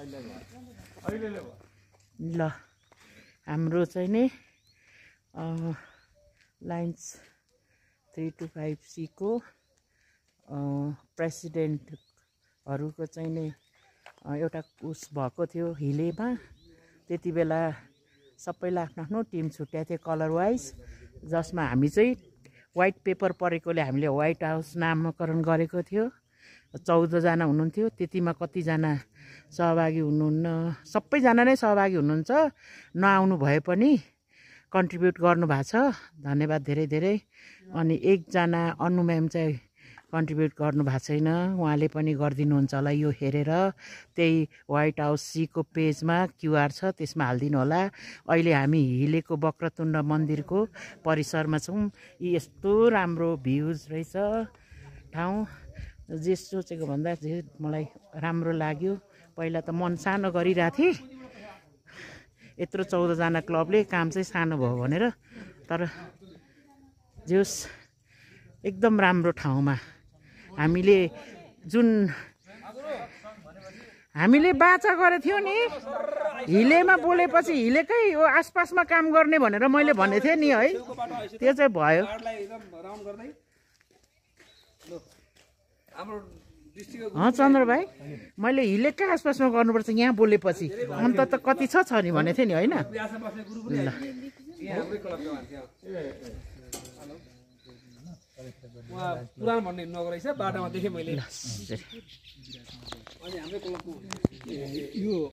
ल हाम्रो चाहिँ नि लाइन्स 325C को प्रेसिडेन्टहरूको चाहिँ नि एउटा उस भएको थियो हिलेमा। त्यति बेला सबैलाई आफ्नो आफ्नो टिम छुट्याएको थियो कलर वाइज, जसमा हामी चाहिँ वाइट पेपर परेकोले हामीले व्हाइट हाउस नामकरण गरेको थियो। 14 जना हुनुहुन्थ्यो। त्यतिमा कतिजना सहभागी हुनुहुन्न, सबैजना नै सहभागी हुनुहुन्छ। नआउनु भए पनि कन्ट्रिब्युट गर्नुभएको छ, धन्यवाद धेरै धेरै। अनि एकजना अनु म्याम चाहिँ कन्ट्रिब्युट गर्नुभएको छैन, उहाँले पनि गरिदिनुहुन्छ होला यो हेरेर। त्यही व्हाइट हाउस सीको पेजमा क्युआर छ, त्यसमा हालिदिनु होला। अहिले हामी हिलेको वक्रतुण्ड मन्दिरको परिसरमा छौँ। यस्तो राम्रो भ्युज रहेछ ठाउँ, जे सोचेको भन्दा जे मलाई राम्रो लाग्यो। पहिला त मन सानो गरिरहेको थिएँ, यत्रो 14 जना क्लबले काम चाहिँ सानो भयो भनेर, तर जोस् एकदम राम्रो ठाउँमा हामीले बाचा गरेको थियो नि, हिलेमा बोलेपछि हिलेकै यो आसपासमा काम गर्ने भनेर मैले भनेको थिएँ नि है, त्यो चाहिँ भयो। चन्द्र भाइ, मैले हिलेकै आसपासमा गर्नुपर्छ यहाँ बोलेपछि, अन्त त कति छ नि भनेको थिएँ नि होइन। पुरानो भन्ने नगरेछ, बाटोमा देखेँ मैले। यो